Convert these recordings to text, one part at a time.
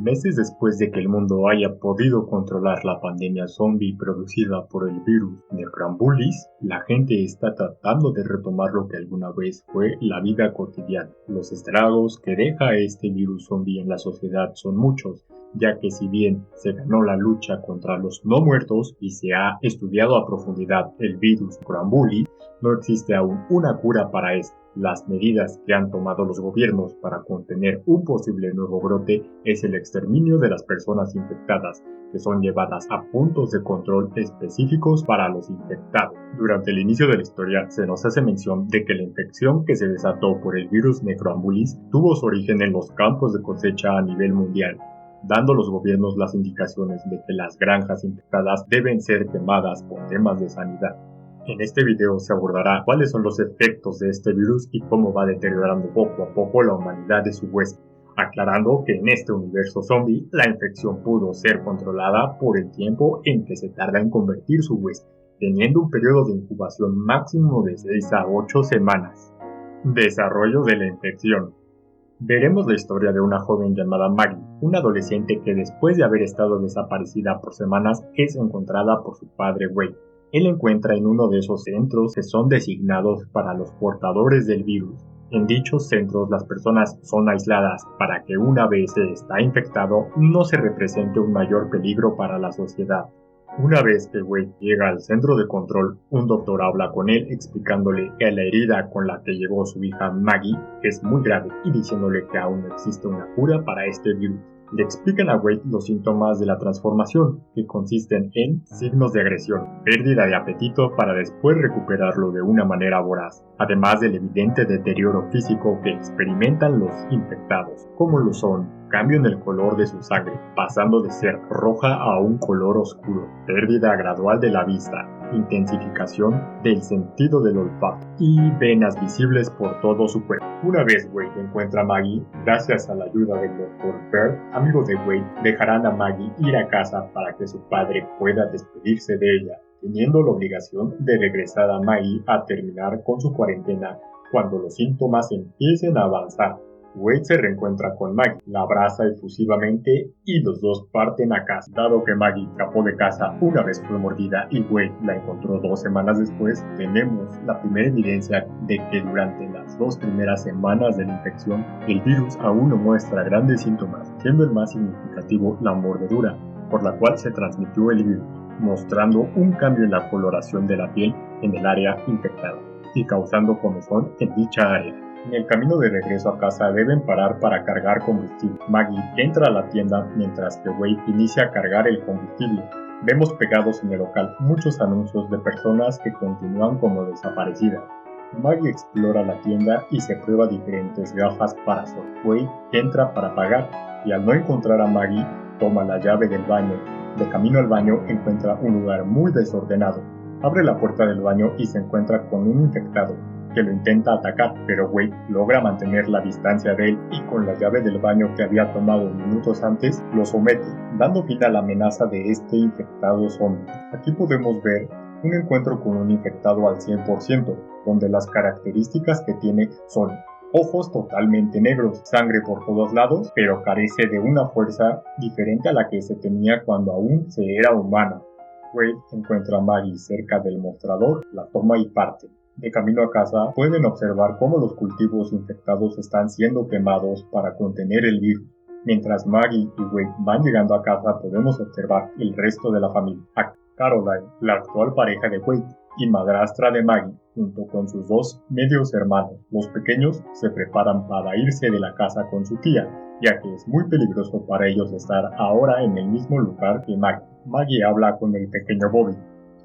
Meses después de que el mundo haya podido controlar la pandemia zombie producida por el virus Necrambulis, la gente está tratando de retomar lo que alguna vez fue la vida cotidiana. Los estragos que deja este virus zombie en la sociedad son muchos, ya que si bien se ganó la lucha contra los no muertos y se ha estudiado a profundidad el virus Necrambulis, no existe aún una cura para esto. Las medidas que han tomado los gobiernos para contener un posible nuevo brote es el exterminio de las personas infectadas, que son llevadas a puntos de control específicos para los infectados. Durante el inicio de la historia se nos hace mención de que la infección que se desató por el virus Necrambulis tuvo su origen en los campos de cosecha a nivel mundial, dando a los gobiernos las indicaciones de que las granjas infectadas deben ser quemadas por temas de sanidad. En este video se abordará cuáles son los efectos de este virus y cómo va deteriorando poco a poco la humanidad de su huésped, aclarando que en este universo zombie la infección pudo ser controlada por el tiempo en que se tarda en convertir su huésped, teniendo un periodo de incubación máximo de 6 a 8 semanas. Desarrollo de la infección. Veremos la historia de una joven llamada Maggie, una adolescente que después de haber estado desaparecida por semanas es encontrada por su padre Wade. Él la encuentra en uno de esos centros que son designados para los portadores del virus. En dichos centros las personas son aisladas para que una vez se está infectado no se represente un mayor peligro para la sociedad. Una vez que Wade llega al centro de control, un doctor habla con él explicándole que la herida con la que llegó su hija Maggie es muy grave y diciéndole que aún no existe una cura para este virus. Le explican a Wade los síntomas de la transformación, que consisten en signos de agresión, pérdida de apetito para después recuperarlo de una manera voraz, además del evidente deterioro físico que experimentan los infectados, como lo son cambio en el color de su sangre, pasando de ser roja a un color oscuro, pérdida gradual de la vista, intensificación del sentido del olfato y venas visibles por todo su cuerpo. Una vez Wade encuentra a Maggie, gracias a la ayuda del Dr. Bird, amigo de Wade, dejarán a Maggie ir a casa para que su padre pueda despedirse de ella, teniendo la obligación de regresar a Maggie a terminar con su cuarentena cuando los síntomas empiecen a avanzar. Wade se reencuentra con Maggie, la abraza efusivamente y los dos parten a casa. Dado que Maggie escapó de casa una vez fue mordida y Wade la encontró 2 semanas después, tenemos la primera evidencia de que durante las 2 primeras semanas de la infección, el virus aún no muestra grandes síntomas, siendo el más significativo la mordedura, por la cual se transmitió el virus, mostrando un cambio en la coloración de la piel en el área infectada y causando comezón en dicha área. En el camino de regreso a casa deben parar para cargar combustible. Maggie entra a la tienda mientras que Wade inicia a cargar el combustible. Vemos pegados en el local muchos anuncios de personas que continúan como desaparecidas. Maggie explora la tienda y se prueba diferentes gafas para sol. Wade entra para pagar y al no encontrar a Maggie, toma la llave del baño. De camino al baño encuentra un lugar muy desordenado. Abre la puerta del baño y se encuentra con un infectado que lo intenta atacar, pero Wade logra mantener la distancia de él y con la llave del baño que había tomado minutos antes, lo somete, dando fin a la amenaza de este infectado zombie. Aquí podemos ver un encuentro con un infectado al 100%, donde las características que tiene son ojos totalmente negros, sangre por todos lados, pero carece de una fuerza diferente a la que se tenía cuando aún se era humano. Wade encuentra a Maggie cerca del mostrador, la toma y parte. De camino a casa, pueden observar cómo los cultivos infectados están siendo quemados para contener el virus. Mientras Maggie y Wade van llegando a casa, podemos observar el resto de la familia. A Caroline, la actual pareja de Wade, y madrastra de Maggie, junto con sus 2 medios hermanos. Los pequeños se preparan para irse de la casa con su tía, ya que es muy peligroso para ellos estar ahora en el mismo lugar que Maggie. Maggie habla con el pequeño Bobby.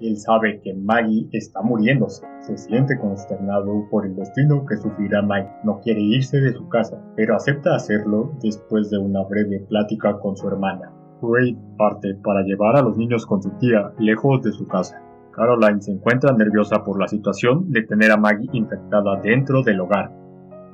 Él sabe que Maggie está muriéndose. Se siente consternado por el destino que sufrirá Maggie. No quiere irse de su casa, pero acepta hacerlo después de una breve plática con su hermana. Wade parte para llevar a los niños con su tía lejos de su casa. Caroline se encuentra nerviosa por la situación de tener a Maggie infectada dentro del hogar.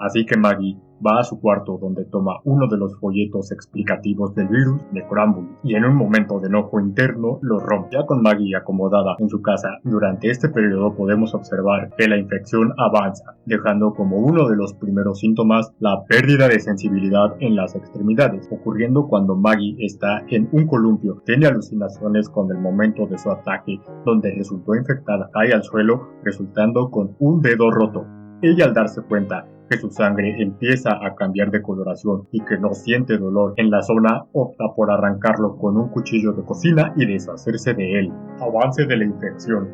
Así que Maggie va a su cuarto donde toma uno de los folletos explicativos del virus de Granbury y en un momento de enojo interno lo rompe. Ya con Maggie acomodada en su casa, durante este periodo podemos observar que la infección avanza, dejando como uno de los primeros síntomas la pérdida de sensibilidad en las extremidades, ocurriendo cuando Maggie está en un columpio, tiene alucinaciones con el momento de su ataque, donde resultó infectada, cae al suelo, resultando con un dedo roto. Ella, al darse cuenta que su sangre empieza a cambiar de coloración y que no siente dolor en la zona, opta por arrancarlo con un cuchillo de cocina y deshacerse de él. Avance de la infección.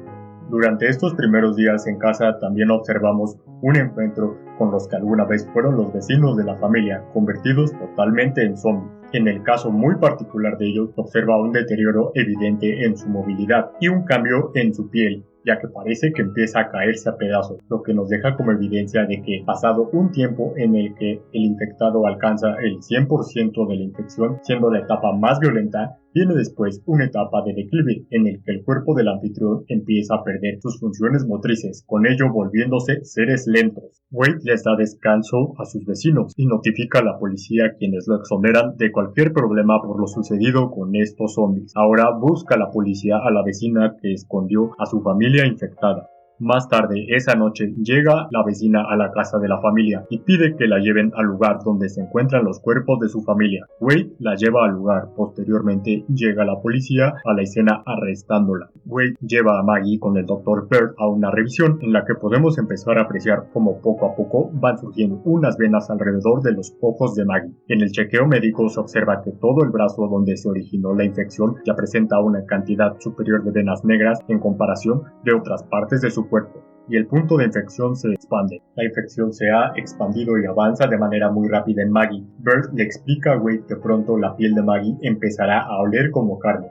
Durante estos primeros días en casa también observamos un encuentro con los que alguna vez fueron los vecinos de la familia, convertidos totalmente en zombies. En el caso muy particular de ellos, observa un deterioro evidente en su movilidad y un cambio en su piel, ya que parece que empieza a caerse a pedazos, lo que nos deja como evidencia de que, pasado un tiempo en el que el infectado alcanza el 100% de la infección, siendo la etapa más violenta, viene después una etapa de declive en el que el cuerpo del anfitrión empieza a perder sus funciones motrices, con ello volviéndose seres lentos. Wade les da descanso a sus vecinos y notifica a la policía, quienes lo exoneran de cualquier problema por lo sucedido con estos zombies. Ahora busca la policía a la vecina que escondió a su familia infectada. Más tarde esa noche llega la vecina a la casa de la familia y pide que la lleven al lugar donde se encuentran los cuerpos de su familia. Wade la lleva al lugar. Posteriormente llega la policía a la escena arrestándola. Wade lleva a Maggie con el Dr. Bird a una revisión en la que podemos empezar a apreciar cómo poco a poco van surgiendo unas venas alrededor de los ojos de Maggie. En el chequeo médico se observa que todo el brazo donde se originó la infección ya presenta una cantidad superior de venas negras en comparación de otras partes de su cuerpo, y el punto de infección se expande. La infección se ha expandido y avanza de manera muy rápida en Maggie. Bird le explica a Wade que pronto la piel de Maggie empezará a oler como carne.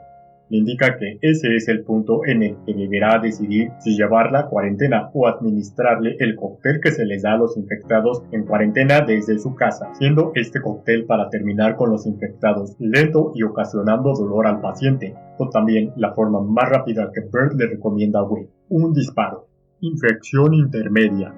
Le indica que ese es el punto en el que deberá decidir si llevarla a cuarentena o administrarle el cóctel que se les da a los infectados en cuarentena desde su casa, siendo este cóctel para terminar con los infectados lento y ocasionando dolor al paciente, o también la forma más rápida que Bird le recomienda a Wade: un disparo. Infección intermedia.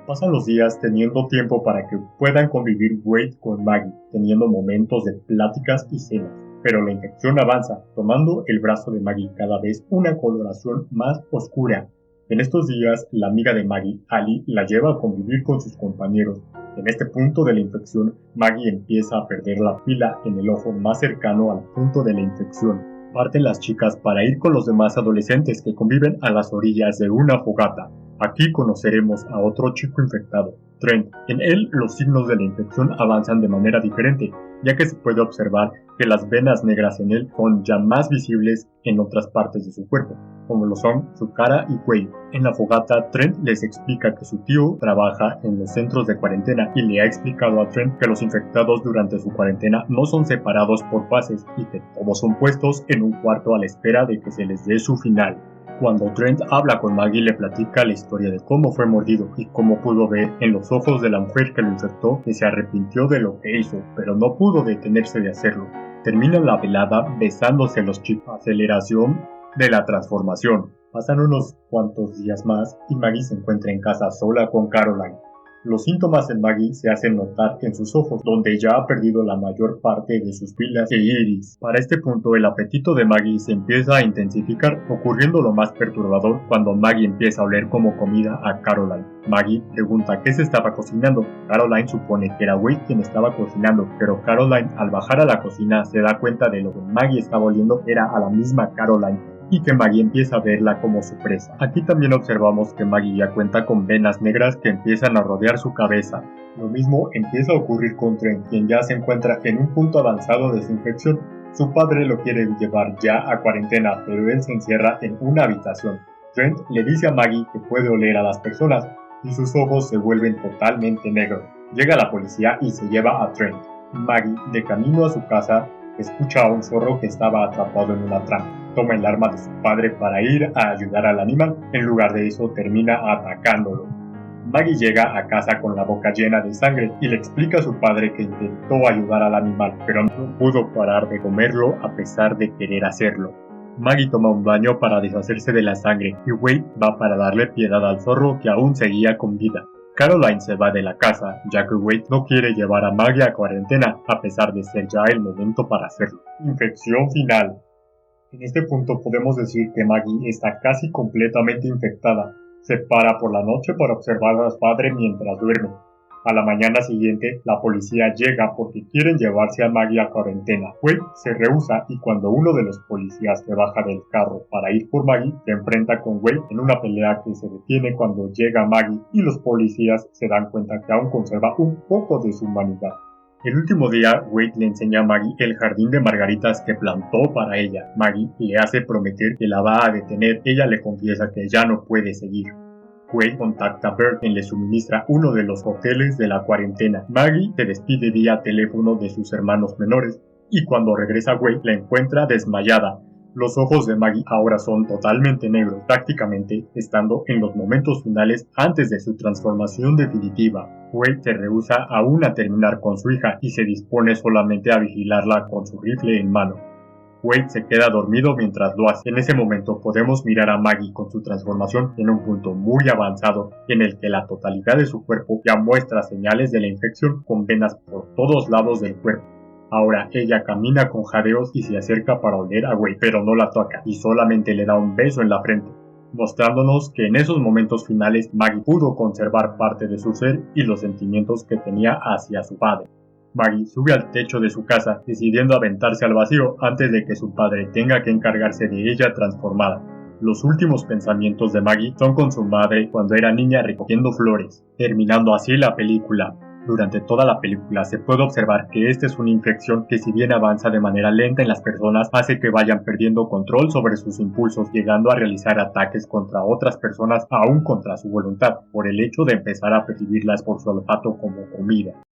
Pasan los días teniendo tiempo para que puedan convivir Wade con Maggie, teniendo momentos de pláticas y cenas. Pero la infección avanza, tomando el brazo de Maggie cada vez una coloración más oscura. En estos días, la amiga de Maggie, Ali, la lleva a convivir con sus compañeros. En este punto de la infección, Maggie empieza a perder la pila en el ojo más cercano al punto de la infección. Parten las chicas para ir con los demás adolescentes que conviven a las orillas de una fogata. Aquí conoceremos a otro chico infectado, Trent. En él los signos de la infección avanzan de manera diferente, ya que se puede observar que las venas negras en él son ya más visibles en otras partes de su cuerpo, como lo son su cara y cuello. En la fogata, Trent les explica que su tío trabaja en los centros de cuarentena y le ha explicado a Trent que los infectados durante su cuarentena no son separados por fases y que todos son puestos en un cuarto a la espera de que se les dé su final. Cuando Trent habla con Maggie, le platica la historia de cómo fue mordido y cómo pudo ver en los ojos de la mujer que lo infectó que se arrepintió de lo que hizo, pero no pudo detenerse de hacerlo. Terminan la velada besándose los chicos. Aceleración de la transformación. Pasan unos cuantos días más y Maggie se encuentra en casa sola con Caroline. Los síntomas en Maggie se hacen notar en sus ojos, donde ya ha perdido la mayor parte de sus pilas e iris. Para este punto, el apetito de Maggie se empieza a intensificar, ocurriendo lo más perturbador cuando Maggie empieza a oler como comida a Caroline. Maggie pregunta qué se estaba cocinando. Caroline supone que era Wade quien estaba cocinando, pero Caroline, al bajar a la cocina, se da cuenta de lo que Maggie estaba oliendo era a la misma Caroline, y que Maggie empieza a verla como su presa. Aquí también observamos que Maggie ya cuenta con venas negras que empiezan a rodear su cabeza. Lo mismo empieza a ocurrir con Trent, quien ya se encuentra en un punto avanzado de su infección. Su padre lo quiere llevar ya a cuarentena, pero él se encierra en una habitación. Trent le dice a Maggie que puede oler a las personas y sus ojos se vuelven totalmente negros. Llega la policía y se lleva a Trent. Maggie, de camino a su casa, escucha a un zorro que estaba atrapado en una trampa. Toma el arma de su padre para ir a ayudar al animal. En lugar de eso, termina atacándolo. Maggie llega a casa con la boca llena de sangre y le explica a su padre que intentó ayudar al animal, pero no pudo parar de comerlo a pesar de querer hacerlo. Maggie toma un baño para deshacerse de la sangre y Wade va para darle piedad al zorro que aún seguía con vida. Caroline se va de la casa, ya que Wade no quiere llevar a Maggie a cuarentena, a pesar de ser ya el momento para hacerlo. Infección final. En este punto podemos decir que Maggie está casi completamente infectada. Se para por la noche para observar a su padre mientras duerme. A la mañana siguiente, la policía llega porque quieren llevarse a Maggie a cuarentena. Wade se rehúsa y cuando uno de los policías se baja del carro para ir por Maggie, se enfrenta con Wade en una pelea que se detiene cuando llega Maggie y los policías se dan cuenta que aún conserva un poco de su humanidad. El último día, Wade le enseña a Maggie el jardín de margaritas que plantó para ella. Maggie le hace prometer que la va a detener. Ella le confiesa que ya no puede seguir. Wade contacta a Bert, quien le suministra uno de los hoteles de la cuarentena. Maggie se despide vía teléfono de sus hermanos menores, y cuando regresa Wade la encuentra desmayada. Los ojos de Maggie ahora son totalmente negros, prácticamente estando en los momentos finales antes de su transformación definitiva. Wade se rehúsa aún a terminar con su hija y se dispone solamente a vigilarla con su rifle en mano. Wade se queda dormido mientras lo hace. En ese momento podemos mirar a Maggie con su transformación en un punto muy avanzado en el que la totalidad de su cuerpo ya muestra señales de la infección con venas por todos lados del cuerpo. Ahora ella camina con jadeos y se acerca para oler a Wade, pero no la toca y solamente le da un beso en la frente, mostrándonos que en esos momentos finales Maggie pudo conservar parte de su ser y los sentimientos que tenía hacia su padre. Maggie sube al techo de su casa, decidiendo aventarse al vacío antes de que su padre tenga que encargarse de ella transformada. Los últimos pensamientos de Maggie son con su madre cuando era niña recogiendo flores, terminando así la película. Durante toda la película se puede observar que esta es una infección que, si bien avanza de manera lenta en las personas, hace que vayan perdiendo control sobre sus impulsos, llegando a realizar ataques contra otras personas aún contra su voluntad, por el hecho de empezar a percibirlas por su olfato como comida.